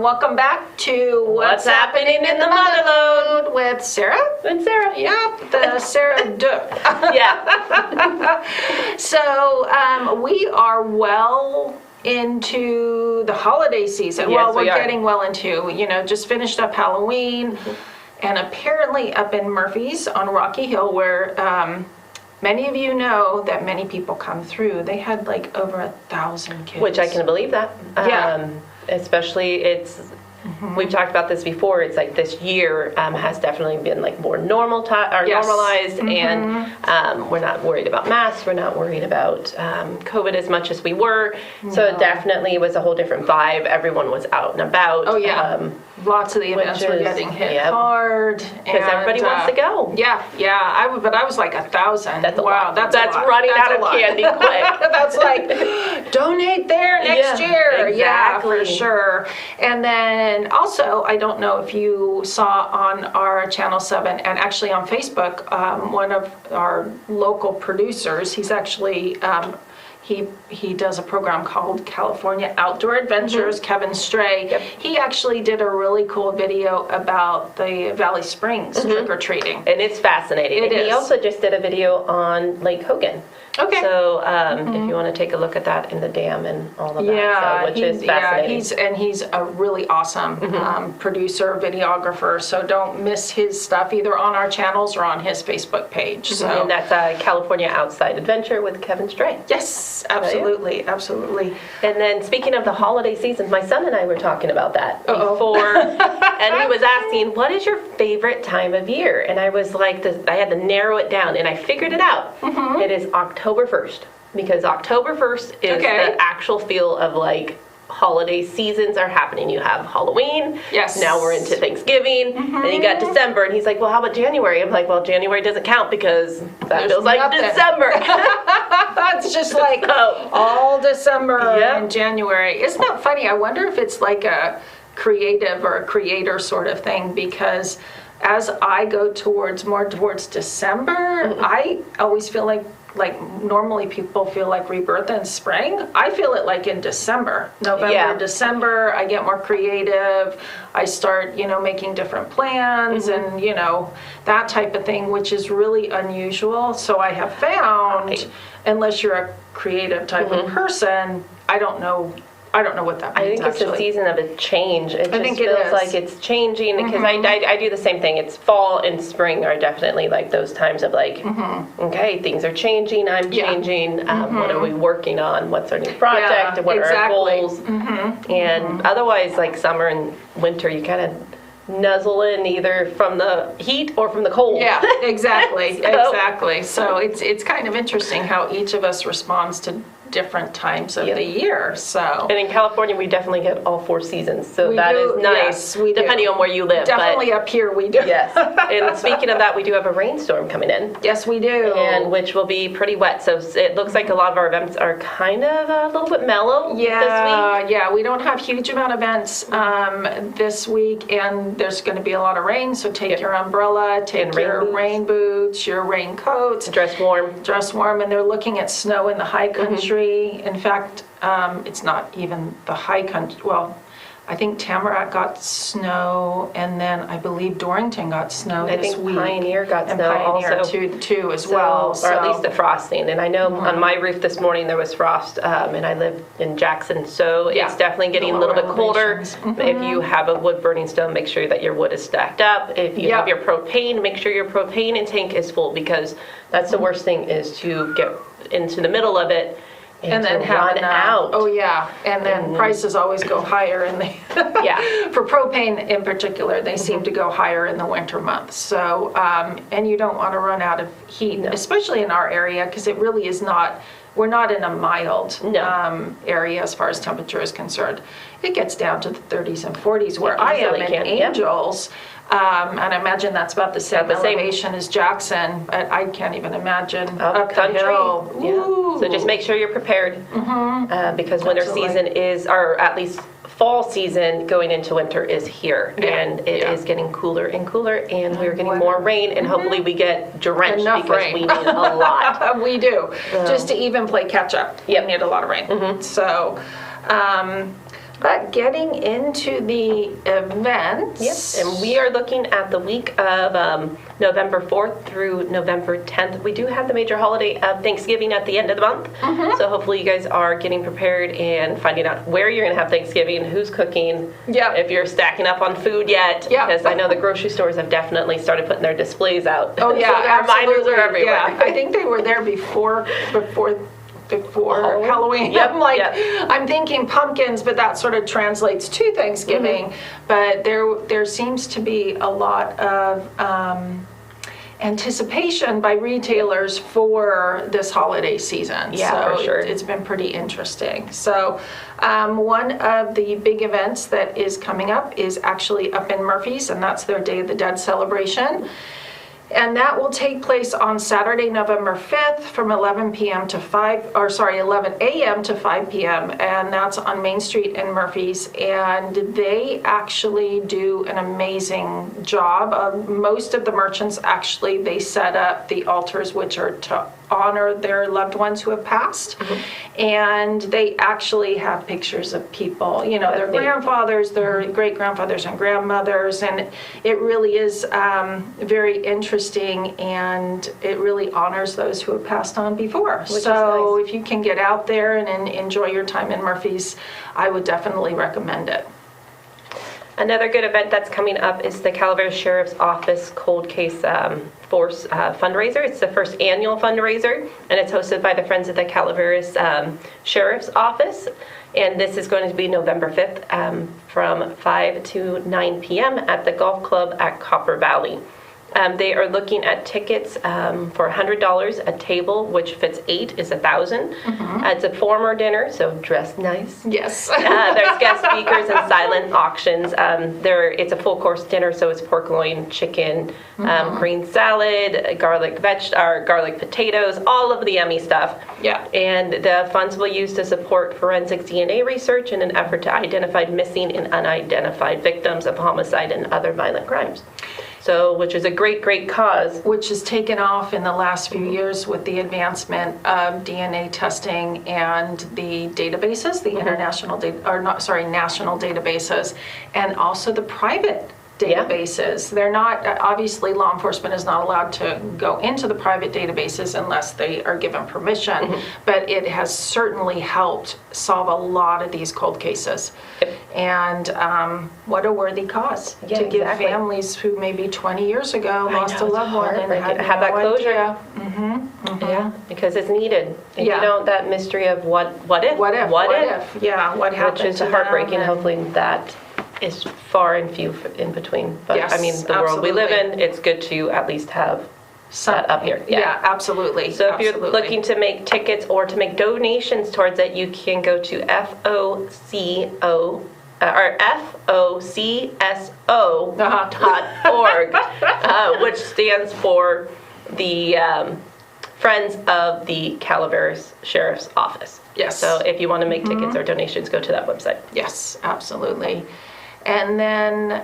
welcome back to What's Happening in the Mother Lode with Sarah. And Sarah. Yep, the Sarah Duh. Yeah. So we are well into the holiday season. Yes, well, we're we are. getting well into, just finished up Halloween. And apparently up in Murphy's on Rocky Hill, where many of you know that many people come through, they had like over 1,000 kids. Which I can believe that. Yeah. Especially we've talked about this before, it's like this year has definitely been like more normalized, and we're not worried about masks, we're not worried about COVID as much as we were. So it definitely was a whole different vibe. Everyone was out and about. Oh yeah. Lots of the events were getting hit hard. Because everybody wants to go. Yeah. But I was like 1,000. That's a wow, lot. that's running out of candy quick. That's like, donate there next year. Exactly. Yeah, for sure. And then also, I don't know if you saw on our Channel 7 and actually on Facebook, one of our local producers, he's actually, he does a program called California Outdoor Adventures, Kevin Stray. Yep. He actually did a really cool video about the Valley Springs trick-or-treating. And it's fascinating. It and is. he also just did a video on Lake Hogan. Okay. So if you want to take a look at that in the dam and all of that, which is fascinating. Yeah, he's a really awesome producer, videographer. So don't miss his stuff either on our channels or on his Facebook page. So And that's California Outside Adventure with Kevin Stray. yes, absolutely, absolutely. And then speaking of the holiday season, my son and I were talking about that before, and he was asking, what is your favorite time of year? And I was like, I had to narrow it down, and I figured it out. It is October 1st, because October 1st is the actual feel of like holiday seasons are happening. You have Halloween. Yes. Now we're into Thanksgiving. Then you got December, and he's like, well, how about January? I'm like, well, January doesn't count because that feels like nothing. December. It's just like all December and January. Isn't that funny? I wonder if it's like a creative or a creator sort of thing, because as I go more towards December, I always feel like normally people feel like rebirth in spring. I feel it like in December, November, December. I get more creative. I start, making different plans and, that type of thing, which is really unusual. So I have found, unless you're a creative type of person, I don't know what that means. I think it's a season of a change. It just feels like it's changing, because I do the same thing. It's fall and spring are definitely like those times of like, okay, things are changing, I'm changing, what are we working on, what's our new project, and what are our goals. And otherwise, like summer and winter, you kind of nuzzle in either from the heat or from the cold. Yeah, exactly, exactly. So it's kind of interesting how each of us responds to different times of the year. So, and in California, we definitely get all 4 seasons. So that is nice, depending on where you live. Definitely up here we do. Yes. And speaking of that, we do have a rainstorm coming in. Yes, we do. And which will be pretty wet. So it looks like a lot of our events are kind of a little bit mellow this week. Yeah, we don't have huge amount of events this week, and there's going to be a lot of rain. So take your umbrella, take your rain boots, your raincoats. Dress warm. And they're looking at snow in the high country. In fact, it's not even the high country. Well, I think Tamarack got snow, and then I believe Dorrington got snow this week. Pioneer got and snow Pioneer also. too as well. Or at least the frosting. And I know on my roof this morning there was frost, and I live in Jackson, so it's definitely getting a little bit colder. If you have a wood burning stove, make sure that your wood is stacked up. If you have your propane, make sure your propane tank is full, because that's the worst thing, is to get into the middle of it and then run out. Oh yeah, and then prices always go higher in the for propane in particular. They seem to go higher in the winter months. So and you don't want to run out of heat, especially in our area, because it really is not. We're not in a mild area as far as temperature is concerned. It gets down to the 30s and 40s where I am in Angels. And I imagine that's about the same elevation as Jackson, but I can't even imagine up the hill. Yeah. So just make sure you're prepared, because winter season is, or at least fall season going into winter is here, and it is getting cooler and cooler, and we're getting more rain, and hopefully we get drenched because we need a lot. We do, just to even play catch up. We need a lot of rain. So But getting into the events. Yes, and we are looking at the week of November 4th through November 10th. We do have the major holiday of Thanksgiving at the end of the month. So hopefully you guys are getting prepared and finding out where you're going to have Thanksgiving, who's cooking, if you're stacking up on food yet. Because I know the grocery stores have definitely started putting their displays out. Oh, yeah, so reminders are everywhere. Yeah. I think they were there before Halloween. I'm thinking pumpkins, but that sort of translates to Thanksgiving. But there seems to be a lot of anticipation by retailers for this holiday season. Yeah, for sure. It's been pretty interesting. So one of the big events that is coming up is actually up in Murphy's, and that's their Day of the Dead celebration. And that will take place on Saturday, November 5th from 11 a.m. to 5 p.m. And that's on Main Street in Murphy's. And they actually do an amazing job. Most of the merchants actually, they set up the altars, which are to honor their loved ones who have passed. And they actually have pictures of people, their grandfathers, their great-grandfathers and grandmothers. And it really is very interesting, and it really honors those who have passed on before. Which so is nice. If you can get out there and enjoy your time in Murphy's, I would definitely recommend it. Another good event that's coming up is the Calaveras Sheriff's Office Cold Case Force fundraiser. It's the first annual fundraiser, and it's hosted by the Friends of the Calaveras Sheriff's Office. And this is going to be November 5th from 5 to 9 p.m. at the Golf Club at Copper Valley. They are looking at tickets for $100 a table, which fits 8 is $1,000. It's a formal dinner, so dress nice. Yes. There's guest speakers and silent auctions. It's a full course dinner, so it's pork loin, chicken, green salad, garlic potatoes, all of the yummy stuff. Yeah. And the funds will use to support forensic DNA research in an effort to identify missing and unidentified victims of homicide and other violent crimes. So, which is a great, great cause. Which has taken off in the last few years with the advancement of DNA testing and the databases, the national databases, and also the private databases. They're not, obviously law enforcement is not allowed to go into the private databases unless they are given permission, but it has certainly helped solve a lot of these cold cases. And what a worthy cause to give families who maybe 20 years ago lost a loved one and have that closure. Yeah, because it's needed. And you know, that mystery of what if? What if? Yeah, what happened? Which is heartbreaking. Hopefully that is far and few in between. But yes, I mean, the world we live in, it's good to at least have that up here. Yeah, absolutely. So if you're looking to make tickets or to make donations towards it, you can go to FOCSO.org, which stands for the Friends of the Calaveras Sheriff's Office. Yes. So if you want to make tickets or donations, go to that website. Yes, absolutely. And then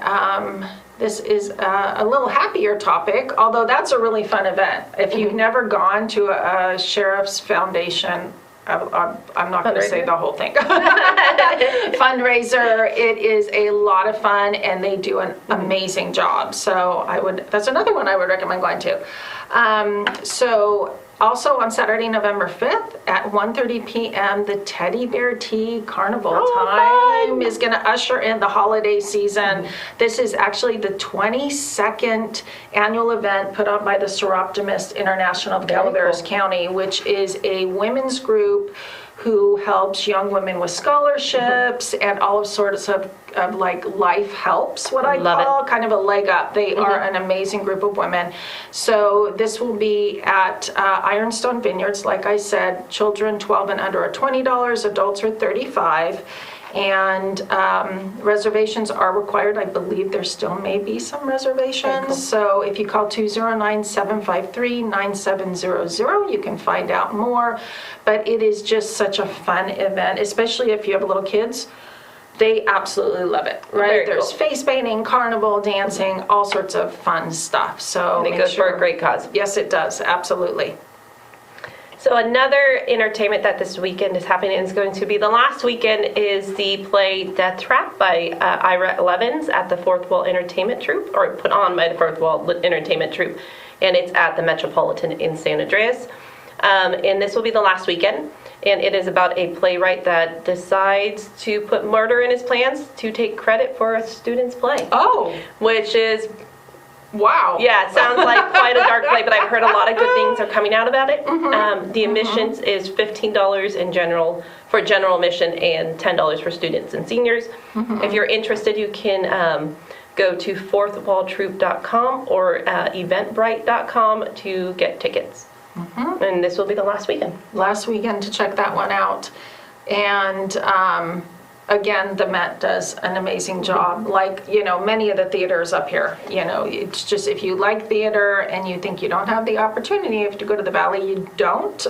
this is a little happier topic, although that's a really fun event. If you've never gone to a Sheriff's Foundation, I'm not going to say the whole thing. Fundraiser, it is a lot of fun, and they do an amazing job. So that's another one I would recommend going to. So also on Saturday, November 5th at 1:30 p.m., the Teddy Bear Tea Carnival time is going to usher in the holiday season. This is actually the 22nd annual event put on by the Seroptimist International of Calaveras County, which is a women's group who helps young women with scholarships and all sorts of like life helps, what I call kind of a leg up. They are an amazing group of women. So this will be at Ironstone Vineyards. Like I said, children 12 and under are $20, adults are $35. And reservations are required. I believe there still may be some reservations. Cool. So if you call 209-753-9700, you can find out more. But it is just such a fun event, especially if you have little kids. They absolutely love it, right? There's face painting, carnival, dancing, all sorts of fun stuff. So and it goes for a great cause. Yes, it does. Absolutely. So another entertainment that this weekend is happening, and is going to be the last weekend, is the play Death Trap by Ira Levins at the Fourth Wall Entertainment Troupe, or put on by the Fourth Wall Entertainment Troupe, and it's at the Metropolitan in San Andreas. And this will be the last weekend, and it is about a playwright that decides to put murder in his plans to take credit for a student's play. Oh. Which is... Wow. Yeah, it sounds like quite a dark play, but I've heard a lot of good things are coming out about it. The admissions is $15 in general for general admission and $10 for students and seniors. If you're interested, you can go to fourthwalltroupe.com or eventbrite.com to get tickets. And this will be the last weekend. Last weekend to check that one out. And again, the Met does an amazing job. Like, many of the theaters up here, it's just, if you like theater and you think you don't have the opportunity, if you go to the Valley, you don't,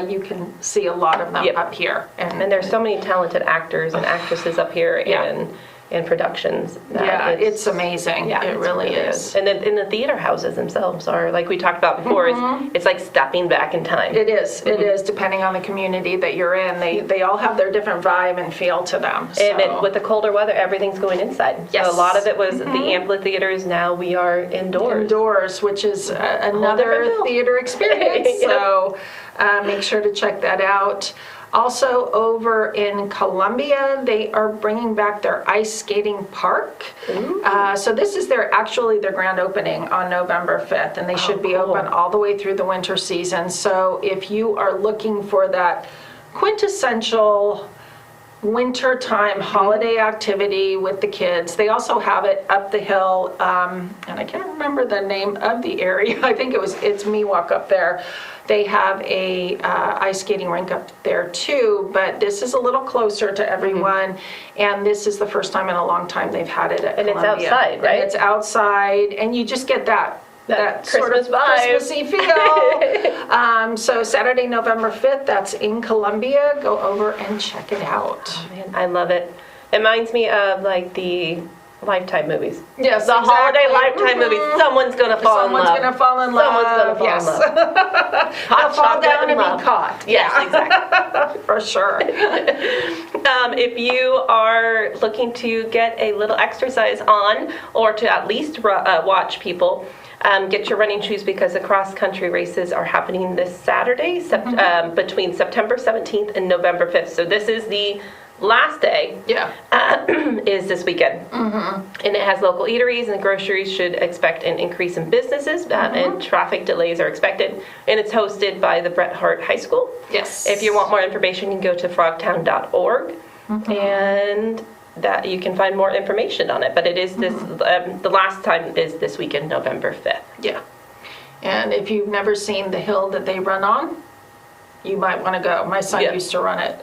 you can see a lot of them up here. And there's so many talented actors and actresses up here and productions. It's amazing. Yeah, it really is. And then the theater houses themselves are, like we talked about before, it's like stepping back in time. It is. It is, depending on the community that you're in. They all have their different vibe and feel to them. So. And with the colder weather, everything's going inside. Yes. So a lot of it was the amphitheaters. Now we are indoors. Indoors, which is another theater experience. So make sure to check that out. Also, over in Columbia, they are bringing back their ice skating park. So this is their grand opening on November 5th, and they should be open all the way through the winter season. So if you are looking for that quintessential wintertime holiday activity with the kids, they also have it up the hill, and I can't remember the name of the area. I think it's Miwok up there. They have a ice skating rink up there too, but this is a little closer to everyone, and this is the first time in a long time they've had it at Columbia. And it's outside, right? And it's outside, and you just get that sort of vibe. Christmassy feel. So Saturday, November 5th, that's in Columbia. Go over and check it out. Oh, man, I love it. It reminds me of like the Lifetime movies. Yes, the exactly. holiday Lifetime movies. Someone's gonna fall in love. Someone's gonna fall in love. Someone's gonna fall in love. They'll fall down and be caught. Yes, exactly. For sure. If you are looking to get a little exercise on, or to at least watch people, get your running shoes, because the cross-country races are happening this Saturday, between September 17th and November 5th. So this is the last day, is this weekend. And it has local eateries, and groceries should expect an increase in businesses, and traffic delays are expected. And it's hosted by the Bret Harte High School. Yes. If you want more information, you can go to frogtown.org, and that you can find more information on it. But it is this, the last time is this weekend, November 5th. Yeah. And if you've never seen the hill that they run on, you might want to go. My son used to run it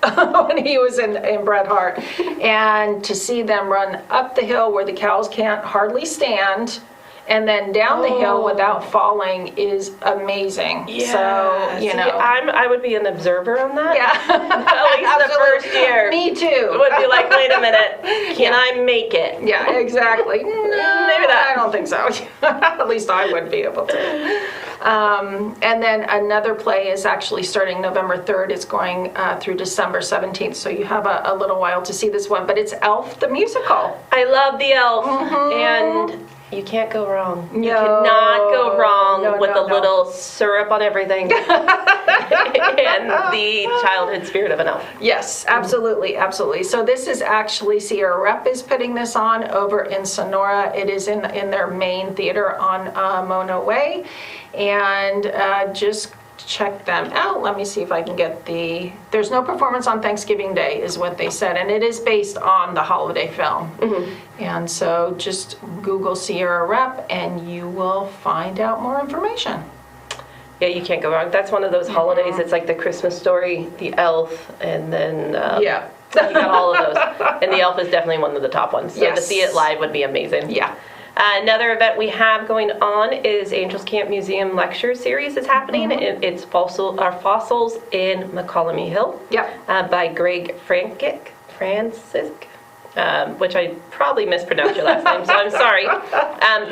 when he was in Bret Harte. And to see them run up the hill where the cows can't hardly stand, and then down the hill without falling is amazing. Yeah. So, See, I would be an observer on that. Yeah. At least the first year. Me too. Would be like, wait a minute, can I make it? Yeah, exactly. No, maybe not. I don't think so. At least I wouldn't be able to. And then another play is actually starting November 3rd. It's going through December 17th, so you have a little while to see this one. But it's Elf the Musical. I love the Elf, and you can't go wrong. You cannot go wrong with a little syrup on everything and the childhood spirit of an elf. Yes, absolutely, absolutely. So this is actually, Sierra Rep is putting this on over in Sonora. It is in their main theater on Mona Way. And just check them out. Let me see if I can get there's no performance on Thanksgiving Day is what they said, and it is based on the holiday film. And so just Google Sierra Rep and you will find out more information. Yeah, you can't go wrong. That's one of those holidays. It's like the Christmas Story, the Elf, and then you got all of those. And the Elf is definitely one of the top ones. So to see it live would be amazing. Yeah. Another event we have going on is Angels Camp Museum Lecture Series is happening. It's Fossils in McCollum Hill by Greg Francis. which I probably mispronounced your last name, so I'm sorry.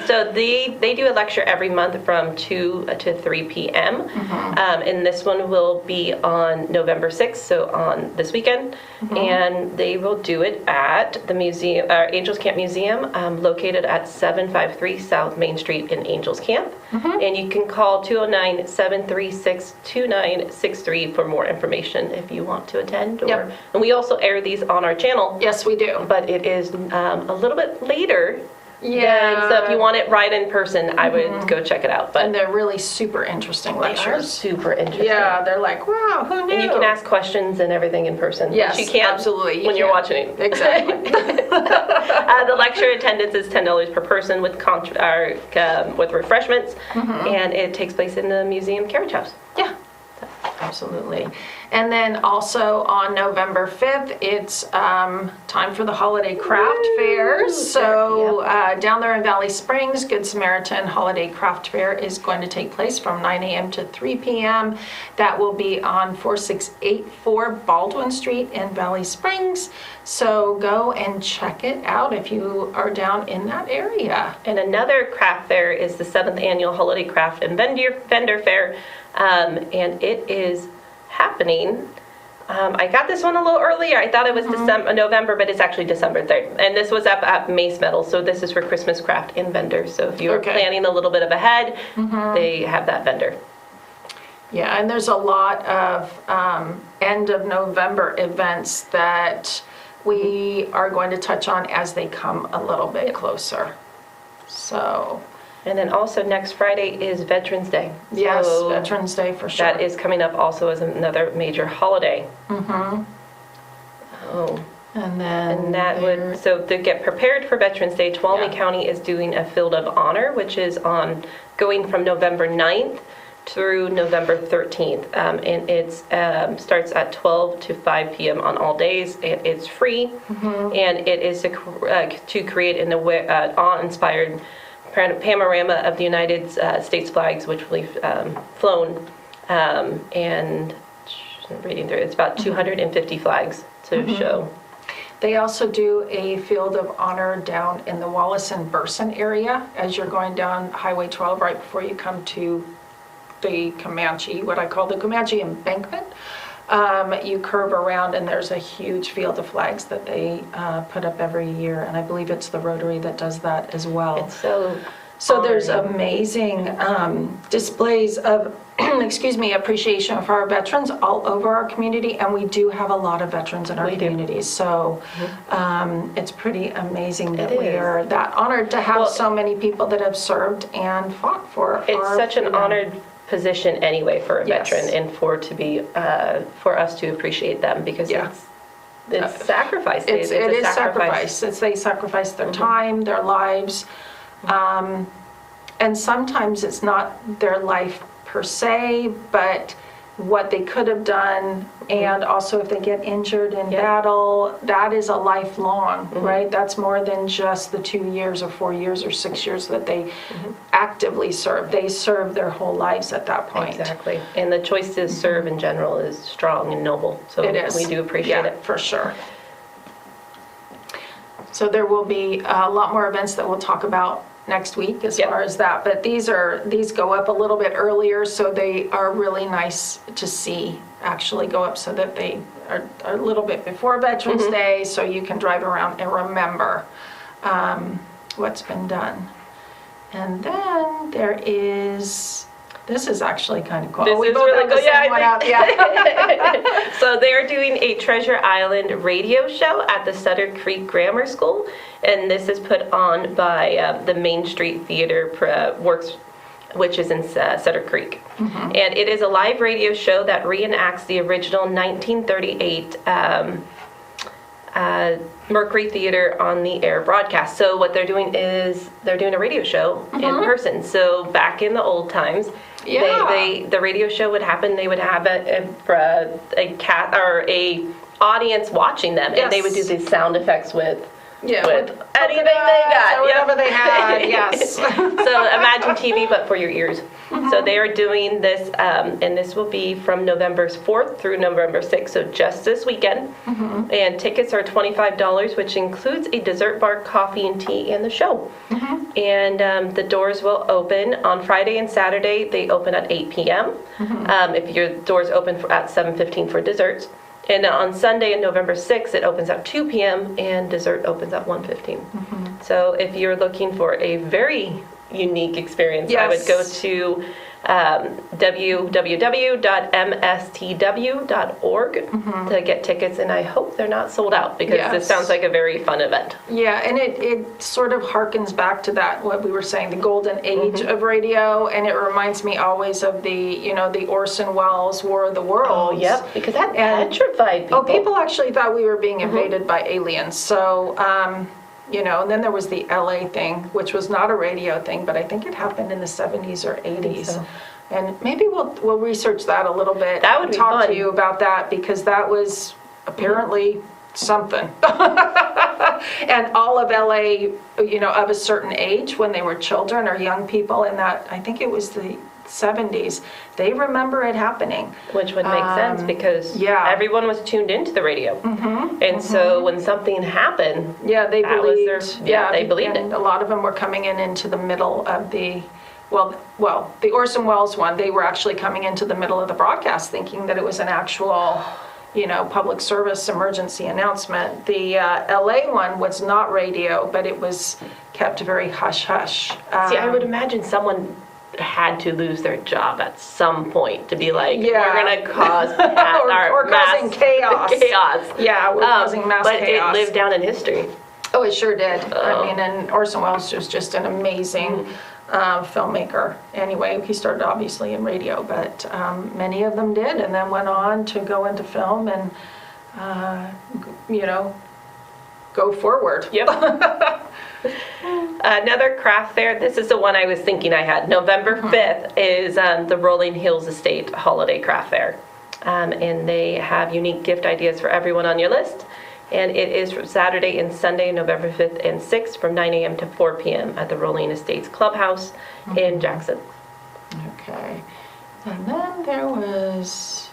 So they do a lecture every month from 2 to 3 p.m. And this one will be on November 6th, so on this weekend. And they will do it at the museum, Angels Camp Museum, located at 753 South Main Street in Angels Camp. And you can call 209-736-2963 for more information if you want to attend. And we also air these on our channel. Yes, we do. But it is a little bit later. So if you want it right in person, I would go check it out. But and they're really super interesting lectures. They are super interesting. Yeah, they're like, wow, who knew? And you can ask questions and everything in person. Yes, which you can't absolutely. when you're watching it. Exactly. The lecture attendance is $10 per person with refreshments, and it takes place in the museum carriage house. Yeah. Absolutely. And then also on November 5th, it's time for the holiday craft fairs. So down there in Valley Springs, Good Samaritan Holiday Craft Fair is going to take place from 9 a.m. to 3 p.m. That will be on 4684 Baldwin Street in Valley Springs. So go and check it out if you are down in that area. And another craft fair is the 7th Annual Holiday Craft and Vendor Fair. And it is happening. I got this one a little earlier. I thought it was November, but it's actually December 3rd. And this was up at Mace Meadows, so this is for Christmas craft and vendors. So if you're planning a little bit of ahead, they have that vendor. Yeah, and there's a lot of end of November events that we are going to touch on as they come a little bit closer. So... And then also next Friday is Veterans Day. Yes, so Veterans Day for sure. That is coming up also as another major holiday. Oh. And then so to get prepared for Veterans Day, Tuolumne County is doing a Field of Honor, which is going from November 9th through November 13th. And it starts at 12 to 5 p.m. on all days. It's free, and it is to create an awe-inspired panorama of the United States flags, which we've flown, and reading through, it's about 250 flags to show. They also do a Field of Honor down in the Wallace and Burson area as you're going down Highway 12 right before you come to the Comanche, what I call the Comanche Embankment. You curve around and there's a huge field of flags that they put up every year, and I believe it's the Rotary that does that as well. It's so there's amazing displays of appreciation for our veterans all over our community, and we do have a lot of veterans in our communities. So it's pretty amazing that we are that honored to have so many people that have served and fought for. It's such an honored position anyway for a veteran, and for us to appreciate them, because it's sacrifice. It is sacrifice. They sacrifice their time, their lives, and sometimes it's not their life per se, but what they could have done, and also if they get injured in battle, that is a lifelong, right? That's more than just the 2 years or 4 years or 6 years that they actively serve. They serve their whole lives at that point. Exactly. And the choice to serve in general is strong and noble. So it is. We do appreciate it. For sure. So there will be a lot more events that we'll talk about next week as far as that, but these go up a little bit earlier, so they are really nice to see actually go up, so that they are a little bit before Veterans Day, so you can drive around and remember what's been done. And then there is, this is actually kind of cool. This is really cool. So they're doing a Treasure Island radio show at the Sutter Creek Grammar School, and this is put on by the Main Street Theater Works, which is in Sutter Creek. And it is a live radio show that reenacts the original 1938 Mercury Theater on the air broadcast. So what they're doing is they're doing a radio show in person. So back in the old times, the radio show would happen. They would have a audience watching them, and they would do these sound effects with with anything they got. Or whatever they had, yes. So imagine TV, but for your ears. So they are doing this, and this will be from November 4th through November 6th, so just this weekend. And tickets are $25, which includes a dessert bar, coffee and tea, and the show. And the doors will open on Friday and Saturday. They open at 8 p.m. If your doors open at 7:15 for desserts. And on Sunday, on November 6th, it opens at 2 p.m. and dessert opens at 1:15. So if you're looking for a very unique experience, I would go to www.mstw.org to get tickets, and I hope they're not sold out because this sounds like a very fun event. Yeah, and it sort of harkens back to that, what we were saying, the golden age of radio, and it reminds me always of the Orson Welles War of the Worlds. Oh, yep, because that petrified people. Oh, people actually thought we were being invaded by aliens, so... and then there was the LA thing, which was not a radio thing, but I think it happened in the 70s or 80s. So. And maybe we'll research that a little bit. That would be talk fun. to you about that, because that was apparently something. And all of LA, of a certain age, when they were children or young people in that, I think it was the 70s, they remember it happening. Which would make sense because everyone was tuned into the radio. And so when something happened, they believed. They believed it. A lot of them were coming into the middle of the, the Orson Welles one, they were actually coming into the middle of the broadcast thinking that it was an actual, public service emergency announcement. The LA one was not radio, but it was kept very hush-hush. See, I would imagine someone had to lose their job at some point to be like, we're going to cause or causing chaos. Yeah, we're causing mass chaos. But it lived down in history. Oh, it sure did. I mean, and Orson Welles was just an amazing filmmaker. Anyway, he started obviously in radio, but many of them did, and then went on to go into film and, go forward. Yep. Another craft fair, this is the one I was thinking I had. November 5th is the Rolling Hills Estate Holiday Craft Fair. And they have unique gift ideas for everyone on your list. And it is from Saturday and Sunday, November 5th and 6th from 9 a.m. to 4 p.m. at the Rolling Estates Clubhouse in Jackson. Okay. And then there was,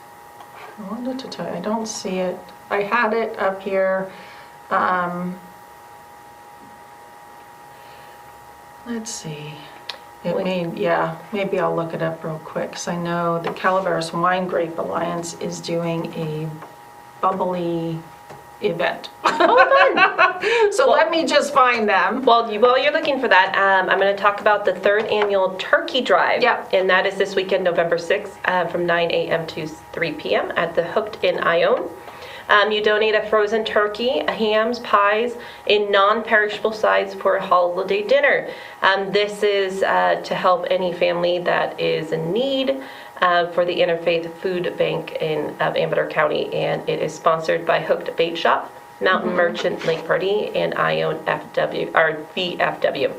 I wanted to tell you, I don't see it. I had it up here. Let's see. Maybe I'll look it up real quick, because I know the Calaveras Wine Grape Alliance is doing a bubbly event. Oh, fun! So let me just find them. While you're looking for that, I'm going to talk about the 3rd annual Turkey Drive. Yep. And that is this weekend, November 6th, from 9 a.m. to 3 p.m. at the Hooked in Ione. You donate a frozen turkey, hams, pies, in non-perishable sides for a holiday dinner. This is to help any family that is in need for the Interfaith Food Bank of Amador County, and it is sponsored by Hooked Bait Shop, Mountain Merchant Lake Party, and Ione VFW.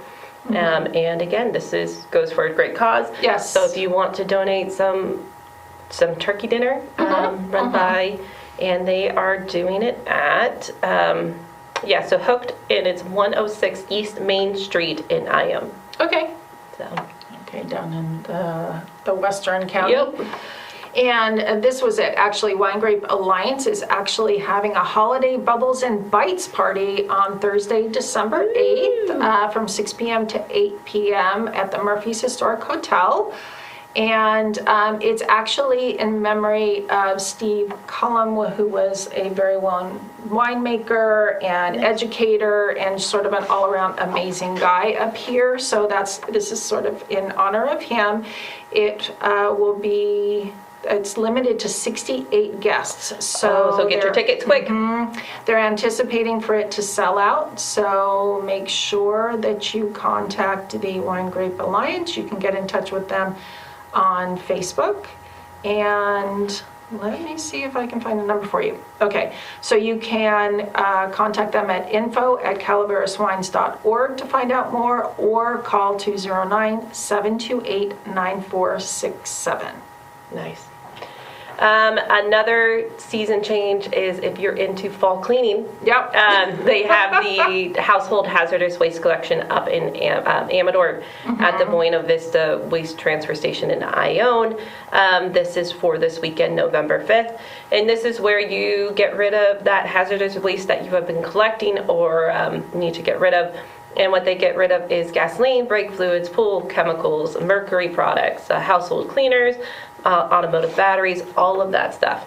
And again, this goes for a great cause. Yes. So if you want to donate some turkey dinner, run by. And they are doing it at, so Hooked, and it's 106 East Main Street in Ione. Okay. So. Okay, down in the Western County. Yep. And this was it. Actually, Wine Grape Alliance is actually having a holiday Bubbles and Bites party on Thursday, December 8th, from 6 p.m. to 8 p.m. at the Murphy's Historic Hotel. And it's actually in memory of Steve Cullum, who was a very well-known winemaker and educator and sort of an all-around amazing guy up here. So this is sort of in honor of him. It will be... It's limited to 68 guests. So get your tickets quick. They're anticipating for it to sell out, so make sure that you contact the Wine Grape Alliance. You can get in touch with them on Facebook, and let me see if I can find a number for you. Okay, so you can contact them at info@calaveraswines.org to find out more, or call 209-728-9467. Nice. Another season change is if you're into fall cleaning. Yep. They have the household hazardous waste collection up in Amador at the Buena Vista Waste Transfer Station in Ione. This is for this weekend, November 5th. And this is where you get rid of that hazardous waste that you have been collecting or need to get rid of. And what they get rid of is gasoline, brake fluids, pool chemicals, mercury products, household cleaners, automotive batteries, all of that stuff.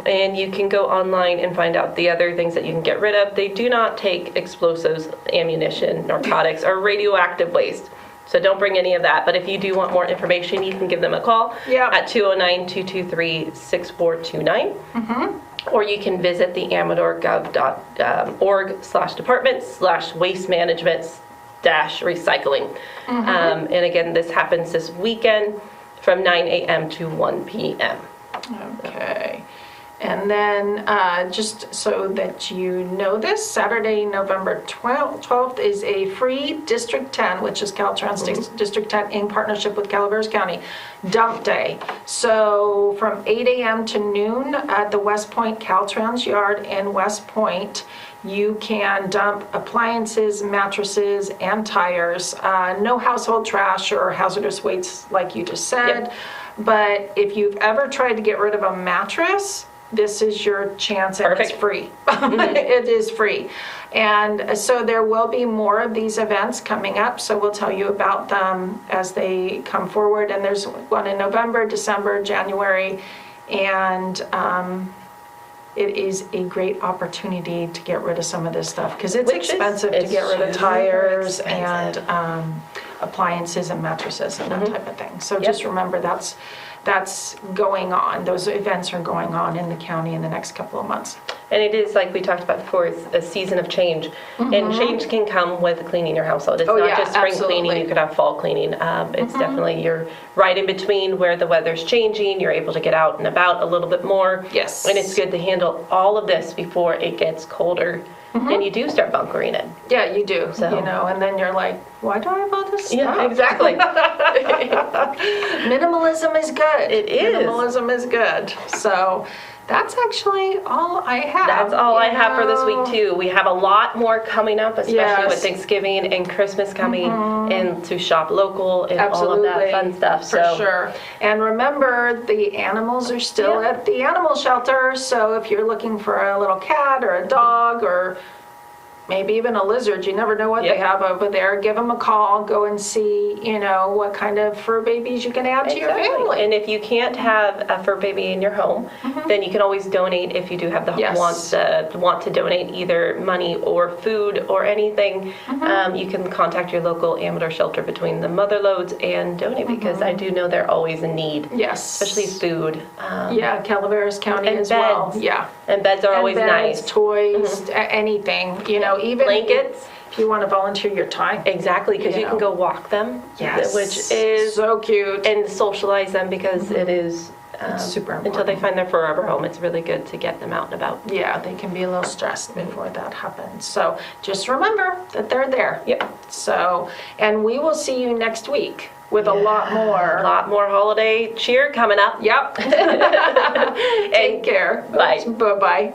And you can go online and find out the other things that you can get rid of. They do not take explosives, ammunition, narcotics, or radioactive waste. So don't bring any of that. But if you do want more information, you can give them a call at 209-223-6429. Or you can visit the amadorgov.org/department/waste management-recycling. And again, this happens this weekend from 9 a.m. to 1 p.m. Okay. And then just so that you know this, Saturday, November 12th is a free District 10, which is Caltrans District 10 in partnership with Calaveras County, dump day. So from 8 a.m. to noon at the West Point Caltrans yard in West Point, you can dump appliances, mattresses, and tires. No household trash or hazardous waste like you just said. Yep. But if you've ever tried to get rid of a mattress, this is your chance, and it's free. It is free. And so there will be more of these events coming up, so we'll tell you about them as they come forward. And there's one in November, December, January, and it is a great opportunity to get rid of some of this stuff, because it's expensive to get rid of tires and appliances and mattresses and that type of thing. So just remember that's going on. Those events are going on in the county in the next couple of months. And it is, like we talked about before, it's a season of change. And change can come with cleaning your household. It's not just spring cleaning, you could have fall cleaning. It's definitely, you're right in between where the weather's changing, you're able to get out and about a little bit more. Yes. And it's good to handle all of this before it gets colder. And you do start bunkering it. Yeah, you do. So. You know, and then you're like, why do I have all this stuff? Yeah, exactly. Minimalism is good. It is. Minimalism is good. So that's actually all I have. That's all I have for this week too. We have a lot more coming up, especially with Thanksgiving and Christmas coming, and to shop local and all of that fun stuff. For sure. And remember, the animals are still at the animal shelter. So if you're looking for a little cat or a dog or maybe even a lizard, you never know what they have over there, give them a call, go and see, you know, what kind of fur babies you can add to your family. And if you can't have a fur baby in your home, then you can always donate if you do have the want to donate either money or food or anything. You can contact your local Amador shelter between the Mother Lodes and donate, because I do know they're always in need. Yes. Especially food. Calaveras County and as beds. well. Yeah. And beds are always nice. Toys, anything, you know, even blankets. If you want to volunteer your time. Exactly, because you can go walk them. Yes. Which is so cute. And socialize them, because it is it's super important. until they find their forever home. It's really good to get them out and about. Yeah, they can be a little stressed before that happens. So just remember that they're there. Yep. So, and we will see you next week with a lot more holiday cheer coming up. Yep. Take care. Bye. Bye-bye.